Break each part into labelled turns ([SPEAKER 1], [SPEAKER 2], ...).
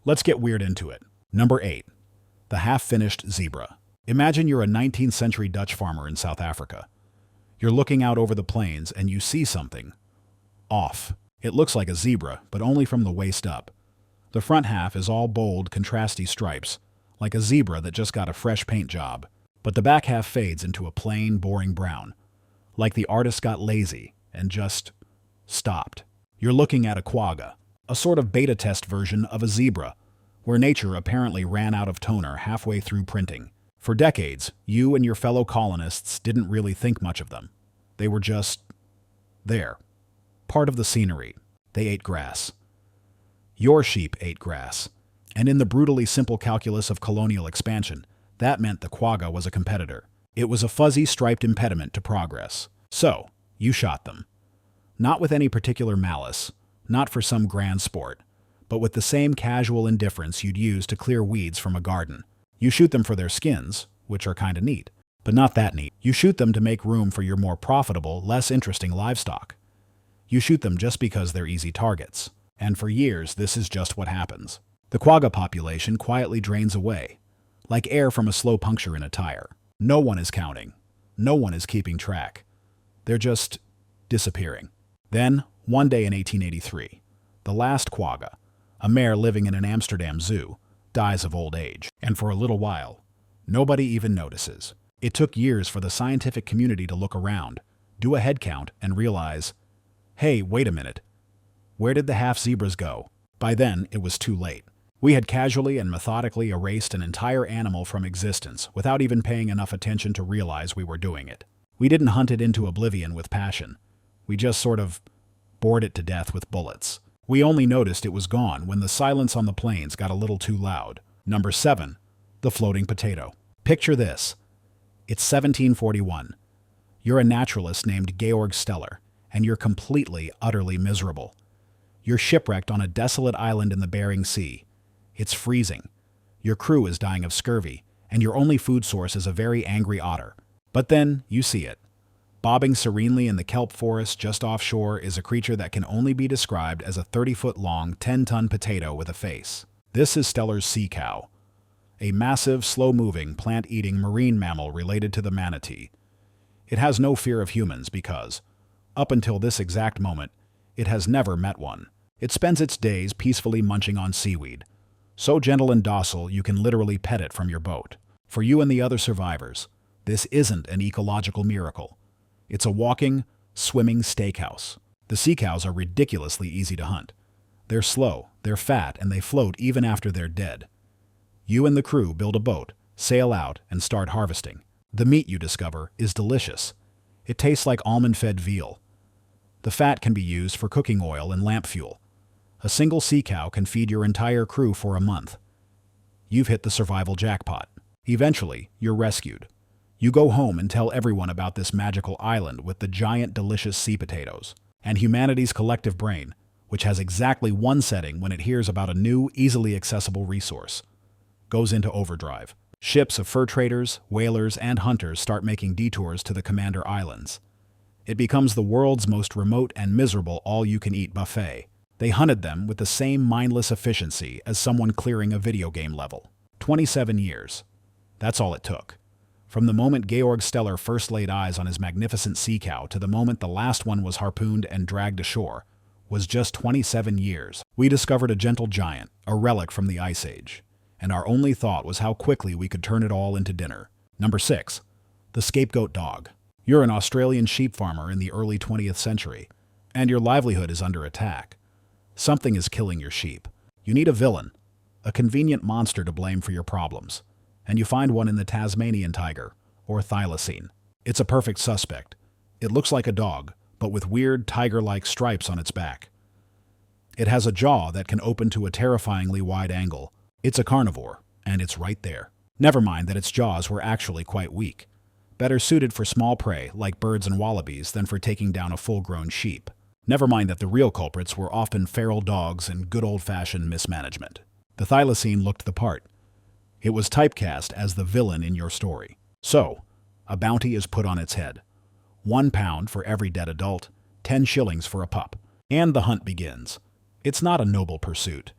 [SPEAKER 1] Let's get weird into it. Number 8. The half-finished zebra. Imagine you're a 19th century Dutch farmer in South Africa. You're looking out over the plains and you see something off. It looks like a zebra, but only from the waist up. The front half is all bold, contrasty stripes, like a zebra that just got a fresh paint job. But the back half fades into a plain, boring brown, like the artist got lazy and just stopped. You're looking at a quagga, a sort of beta test version of a zebra, where nature apparently ran out of toner halfway through printing. For decades, you and your fellow colonists didn't really think much of them. They were just there, part of the scenery. They ate grass. Your sheep ate grass. And in the brutally simple calculus of colonial expansion, that meant the quagga was a competitor. It was a fuzzy, striped impediment to progress. So, you shot them. Not with any particular malice, not for some grand sport, but with the same casual indifference you'd use to clear weeds from a garden. You shoot them for their skins, which are kinda neat, but not that neat. You shoot them to make room for your more profitable, less interesting livestock. You shoot them just because they're easy targets. And for years, this is just what happens. The quagga population quietly drains away, like air from a slow puncture in a tire. No one is counting. No one is keeping track. They're just disappearing. Then, one day in 1883, the last quagga, a mare living in an Amsterdam zoo, dies of old age. And for a little while, nobody even notices. It took years for the scientific community to look around, do a head count, and realize, hey, wait a minute. Where did the half-zebras go? By then, it was too late. We had casually and methodically erased an entire animal from existence without even paying enough attention to realize we were doing it. We didn't hunt it into oblivion with passion. We just sort of bored it to death with bullets. We only noticed it was gone when the silence on the plains got a little too loud. Number 7. The floating potato. Picture this. It's 1741. You're a naturalist named Georg Steller, and you're completely, utterly miserable. You're shipwrecked on a desolate island in the Bering Sea. It's freezing. Your crew is dying of scurvy, and your only food source is a very angry otter. But then, you see it. Bobbing serenely in the kelp forest just offshore is a creature that can only be described as a 30-foot-long, 10-ton potato with a face. This is Steller's sea cow, a massive, slow-moving, plant-eating marine mammal related to the manatee. It has no fear of humans because, up until this exact moment, it has never met one. It spends its days peacefully munching on seaweed, so gentle and docile you can literally pet it from your boat. For you and the other survivors, this isn't an ecological miracle. It's a walking, swimming steakhouse. The sea cows are ridiculously easy to hunt. They're slow, they're fat, and they float even after they're dead. You and the crew build a boat, sail out, and start harvesting. The meat you discover is delicious. It tastes like almond-fed veal. The fat can be used for cooking oil and lamp fuel. A single sea cow can feed your entire crew for a month. You've hit the survival jackpot. Eventually, you're rescued. You go home and tell everyone about this magical island with the giant, delicious sea potatoes. And humanity's collective brain, which has exactly one setting when it hears about a new, easily accessible resource, goes into overdrive. Ships of fur traders, whalers, and hunters start making detours to the Commander Islands. It becomes the world's most remote and miserable all-you-can-eat buffet. They hunted them with the same mindless efficiency as someone clearing a video game level. 27 years. That's all it took. From the moment Georg Steller first laid eyes on his magnificent sea cow to the moment the last one was harpooned and dragged ashore, was just 27 years. We discovered a gentle giant, a relic from the Ice Age, and our only thought was how quickly we could turn it all into dinner. Number 6. The Scapegoat Dog. You're an Australian sheep farmer in the early 20th century, and your livelihood is under attack. Something is killing your sheep. You need a villain, a convenient monster to blame for your problems, and you find one in the Tasmanian tiger, or thylacine. It's a perfect suspect. It looks like a dog, but with weird tiger-like stripes on its back. It has a jaw that can open to a terrifyingly wide angle. It's a carnivore, and it's right there. Never mind that its jaws were actually quite weak, better suited for small prey like birds and wallabies than for taking down a full-grown sheep. Never mind that the real culprits were often feral dogs and good old-fashioned mismanagement. The thylacine looked the part. It was typecast as the villain in your story. So, a bounty is put on its head. £1 for every dead adult, 10 shillings for a pup. And the hunt begins. It's not a noble pursuit.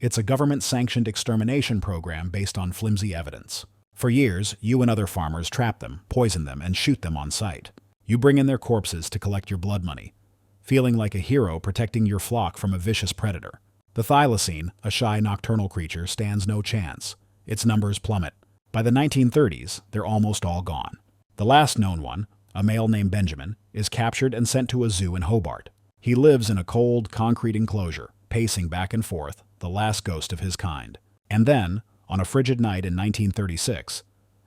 [SPEAKER 1] It's a government-sanctioned extermination program based on flimsy evidence. For years, you and other farmers trap them, poison them, and shoot them on sight. You bring in their corpses to collect your blood money, feeling like a hero protecting your flock from a vicious predator. The thylacine, a shy nocturnal creature, stands no chance. Its numbers plummet. By the 1930s, they're almost all gone. The last known one, a male named Benjamin, is captured and sent to a zoo in Hobart. He lives in a cold, concrete enclosure, pacing back and forth, the last ghost of his kind. And then, on a frigid night in 1936,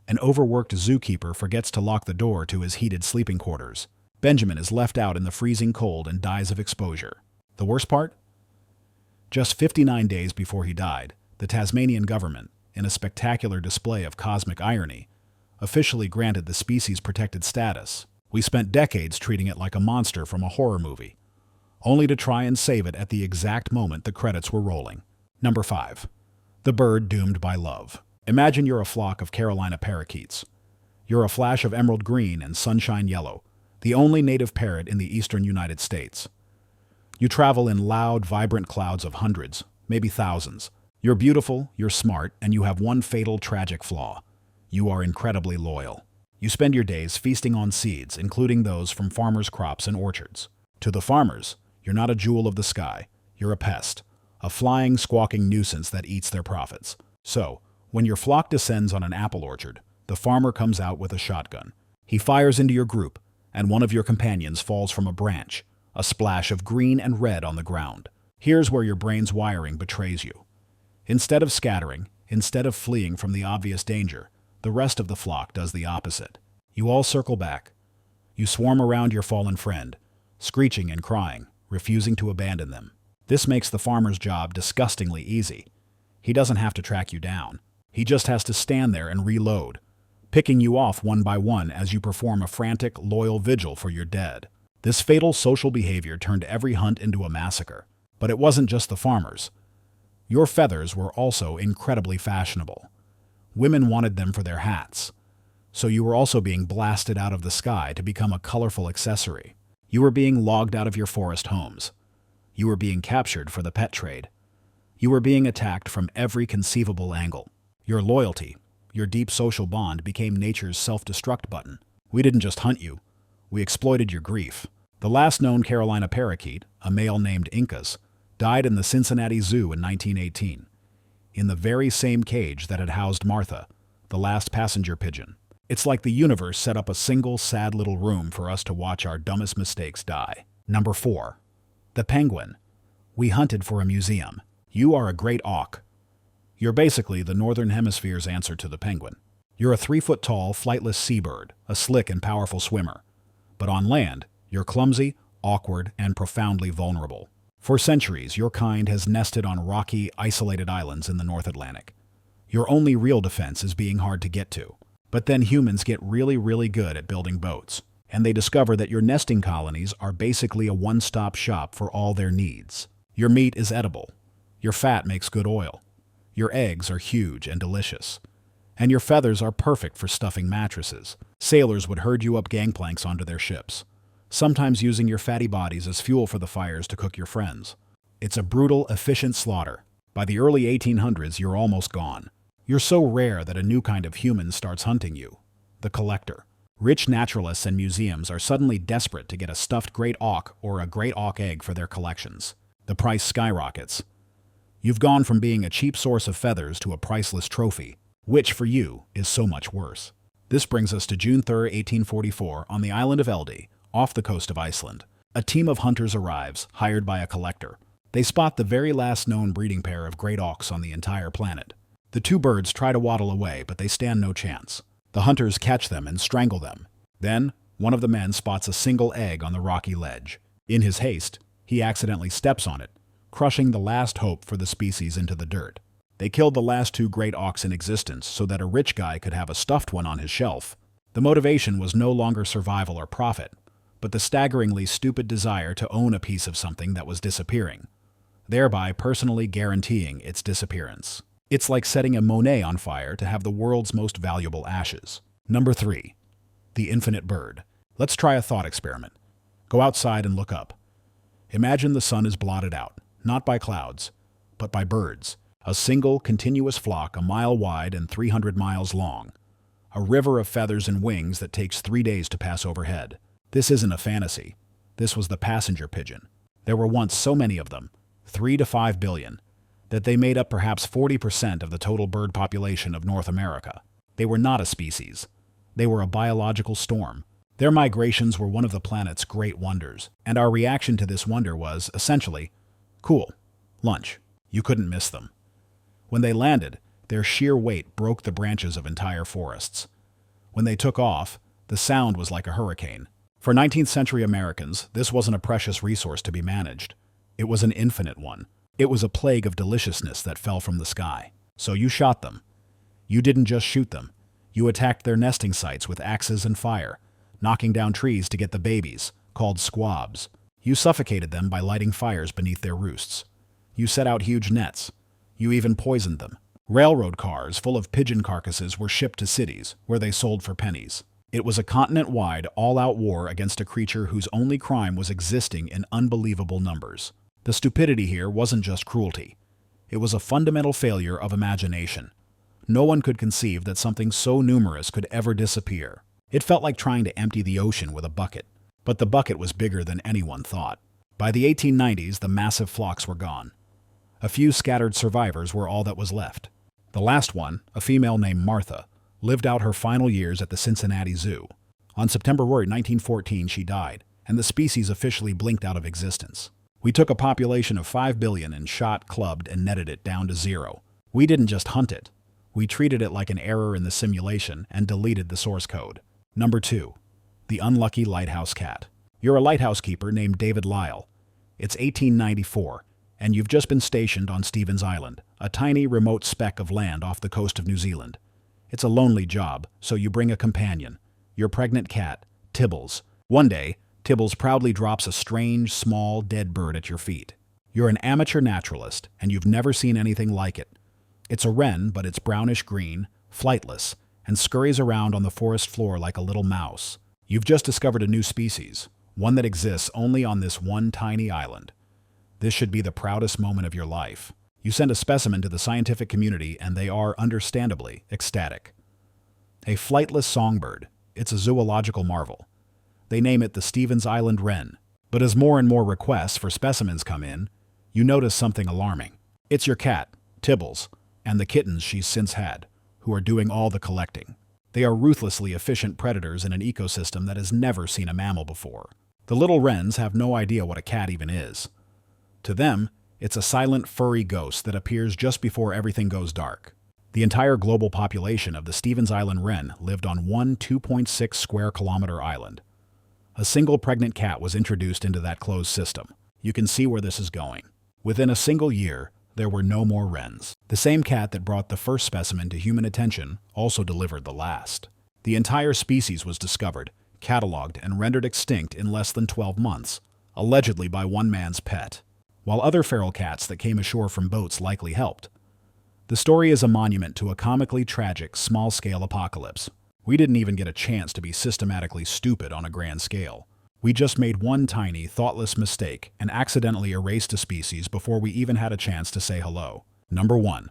[SPEAKER 1] an overworked zookeeper forgets to lock the door to his heated sleeping quarters. Benjamin is left out in the freezing cold and dies of exposure. The worst part? Just 59 days before he died, the Tasmanian government, in a spectacular display of cosmic irony, officially granted the species protected status. We spent decades treating it like a monster from a horror movie, only to try and save it at the exact moment the credits were rolling. Number 5. The bird doomed by love. Imagine you're a flock of Carolina parakeets. You're a flash of emerald green and sunshine yellow, the only native parrot in the eastern United States. You travel in loud, vibrant clouds of hundreds, maybe thousands. You're beautiful, you're smart, and you have one fatal, tragic flaw. You are incredibly loyal. You spend your days feasting on seeds, including those from farmers' crops and orchards. To the farmers, you're not a jewel of the sky. You're a pest, a flying, squawking nuisance that eats their profits. So, when your flock descends on an apple orchard, the farmer comes out with a shotgun. He fires into your group, and one of your companions falls from a branch, a splash of green and red on the ground. Here's where your brain's wiring betrays you. Instead of scattering, instead of fleeing from the obvious danger, the rest of the flock does the opposite. You all circle back. You swarm around your fallen friend, screeching and crying, refusing to abandon them. This makes the farmer's job disgustingly easy. He doesn't have to track you down. He just has to stand there and reload, picking you off one by one as you perform a frantic, loyal vigil for your dead. This fatal social behavior turned every hunt into a massacre. But it wasn't just the farmers. Your feathers were also incredibly fashionable. Women wanted them for their hats. So you were also being blasted out of the sky to become a colorful accessory. You were being logged out of your forest homes. You were being captured for the pet trade. You were being attacked from every conceivable angle. Your loyalty, your deep social bond, became nature's self-destruct button. We didn't just hunt you. We exploited your grief. The last known Carolina parakeet, a male named Incas, died in the Cincinnati Zoo in 1918, in the very same cage that had housed Martha, the last passenger pigeon. It's like the universe set up a single sad little room for us to watch our dumbest mistakes die. Number 4. The penguin. We hunted for a museum. You are a great auk. You're basically the Northern Hemisphere's answer to the penguin. You're a 3-foot-tall, flightless seabird, a slick and powerful swimmer. But on land, you're clumsy, awkward, and profoundly vulnerable. For centuries, your kind has nested on rocky, isolated islands in the North Atlantic. Your only real defense is being hard to get to. But then humans get really, really good at building boats, and they discover that your nesting colonies are basically a one-stop shop for all their needs. Your meat is edible. Your fat makes good oil. Your eggs are huge and delicious. And your feathers are perfect for stuffing mattresses. Sailors would herd you up gangplanks onto their ships, sometimes using your fatty bodies as fuel for the fires to cook your friends. It's a brutal, efficient slaughter. By the early 1800s, you're almost gone. You're so rare that a new kind of human starts hunting you, the collector. Rich naturalists and museums are suddenly desperate to get a stuffed great auk or a great auk egg for their collections. The price skyrockets. You've gone from being a cheap source of feathers to a priceless trophy, which for you is so much worse. This brings us to June 3, 1844, on the island of Eldey, off the coast of Iceland. A team of hunters arrives, hired by a collector. They spot the very last known breeding pair of great auks on the entire planet. The two birds try to waddle away, but they stand no chance. The hunters catch them and strangle them. Then, one of the men spots a single egg on the rocky ledge. In his haste, he accidentally steps on it, crushing the last hope for the species into the dirt. They killed the last two great auks in existence so that a rich guy could have a stuffed one on his shelf. The motivation was no longer survival or profit, but the staggeringly stupid desire to own a piece of something that was disappearing, thereby personally guaranteeing its disappearance. It's like setting a Monet on fire to have the world's most valuable ashes. Number 3. The infinite bird. Let's try a thought experiment. Go outside and look up. Imagine the sun is blotted out, not by clouds, but by birds. A single, continuous flock a mile wide and 300 miles long. A river of feathers and wings that takes 3 days to pass overhead. This isn't a fantasy. This was the passenger pigeon. There were once so many of them, 3 to 5 billion, that they made up perhaps 40% of the total bird population of North America. They were not a species. They were a biological storm. Their migrations were one of the planet's great wonders, and our reaction to this wonder was, essentially, cool, lunch. You couldn't miss them. When they landed, their sheer weight broke the branches of entire forests. When they took off, the sound was like a hurricane. For 19th century Americans, this wasn't a precious resource to be managed. It was an infinite one. It was a plague of deliciousness that fell from the sky. So you shot them. You didn't just shoot them. You attacked their nesting sites with axes and fire, knocking down trees to get the babies, called squabs. You suffocated them by lighting fires beneath their roosts. You set out huge nets. You even poisoned them. Railroad cars full of pigeon carcasses were shipped to cities, where they sold for pennies. It was a continent-wide, all-out war against a creature whose only crime was existing in unbelievable numbers. The stupidity here wasn't just cruelty. It was a fundamental failure of imagination. No one could conceive that something so numerous could ever disappear. It felt like trying to empty the ocean with a bucket. But the bucket was bigger than anyone thought. By the 1890s, the massive flocks were gone. A few scattered survivors were all that was left. The last one, a female named Martha, lived out her final years at the Cincinnati Zoo. On September 3rd, 1914, she died, and the species officially blinked out of existence. We took a population of 5 billion and shot, clubbed, and netted it down to 0. We didn't just hunt it. We treated it like an error in the simulation and deleted the source code. Number 2. The Unlucky Lighthouse Cat. You're a lighthouse keeper named David Lyle. It's 1894. And you've just been stationed on Stevens Island, a tiny remote speck of land off the coast of New Zealand. It's a lonely job, so you bring a companion, your pregnant cat, Tibbles. One day, Tibbles proudly drops a strange, small, dead bird at your feet. You're an amateur naturalist, and you've never seen anything like it. It's a wren, but it's brownish-green, flightless, and scurries around on the forest floor like a little mouse. You've just discovered a new species, one that exists only on this one tiny island. This should be the proudest moment of your life. You send a specimen to the scientific community and they are, understandably, ecstatic. A flightless songbird. It's a zoological marvel. They name it the Stevens Island wren. But as more and more requests for specimens come in, you notice something alarming. It's your cat, Tibbles, and the kittens she's since had, who are doing all the collecting. They are ruthlessly efficient predators in an ecosystem that has never seen a mammal before. The little wrens have no idea what a cat even is. To them, it's a silent, furry ghost that appears just before everything goes dark. The entire global population of the Stevens Island wren lived on one 2.6 square kilometer island. A single pregnant cat was introduced into that closed system. You can see where this is going. Within a single year, there were no more wrens. The same cat that brought the first specimen to human attention also delivered the last. The entire species was discovered, catalogued, and rendered extinct in less than 12 months, allegedly by one man's pet, while other feral cats that came ashore from boats likely helped. The story is a monument to a comically tragic, small-scale apocalypse. We didn't even get a chance to be systematically stupid on a grand scale. We just made one tiny, thoughtless mistake and accidentally erased a species before we even had a chance to say hello. Number 1.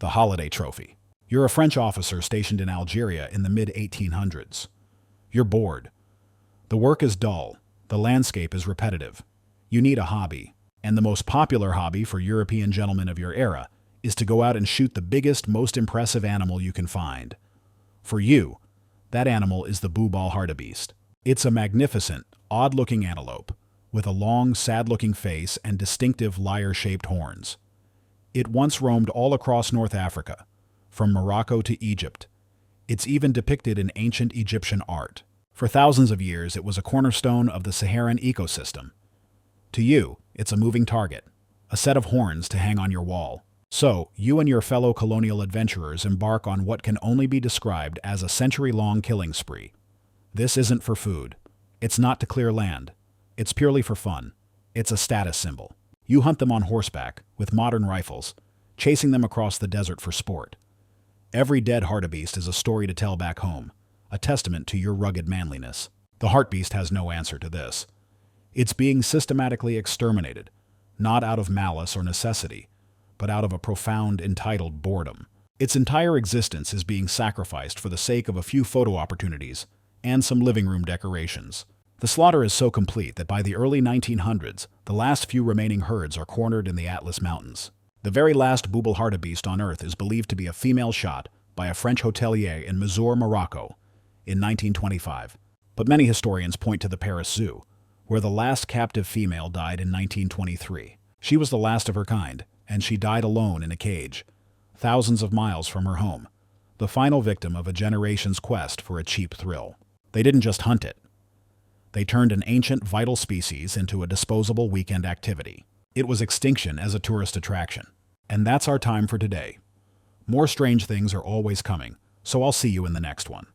[SPEAKER 1] The Holiday Trophy. You're a French officer stationed in Algeria in the mid-1800s. You're bored. The work is dull. The landscape is repetitive. You need a hobby. And the most popular hobby for European gentlemen of your era is to go out and shoot the biggest, most impressive animal you can find. For you, that animal is the boo-ball hartebeest. It's a magnificent, odd-looking antelope, with a long, sad-looking face and distinctive lyre-shaped horns. It once roamed all across North Africa, from Morocco to Egypt. It's even depicted in ancient Egyptian art. For thousands of years, it was a cornerstone of the Saharan ecosystem. To you, it's a moving target, a set of horns to hang on your wall. So, you and your fellow colonial adventurers embark on what can only be described as a century-long killing spree. This isn't for food. It's not to clear land. It's purely for fun. It's a status symbol. You hunt them on horseback, with modern rifles, chasing them across the desert for sport. Every dead hartebeest is a story to tell back home, a testament to your rugged manliness. The hartebeest has no answer to this. It's being systematically exterminated, not out of malice or necessity, but out of a profound, entitled boredom. Its entire existence is being sacrificed for the sake of a few photo opportunities and some living room decorations. The slaughter is so complete that by the early 1900s, the last few remaining herds are cornered in the Atlas Mountains. The very last bubble hartebeest on Earth is believed to be a female shot by a French hotelier in Mazur, Morocco, in 1925. But many historians point to the Paris Zoo, where the last captive female died in 1923. She was the last of her kind, and she died alone in a cage, thousands of miles from her home, the final victim of a generation's quest for a cheap thrill. They didn't just hunt it. They turned an ancient, vital species into a disposable weekend activity. It was extinction as a tourist attraction. And that's our time for today. More strange things are always coming, so I'll see you in the next one.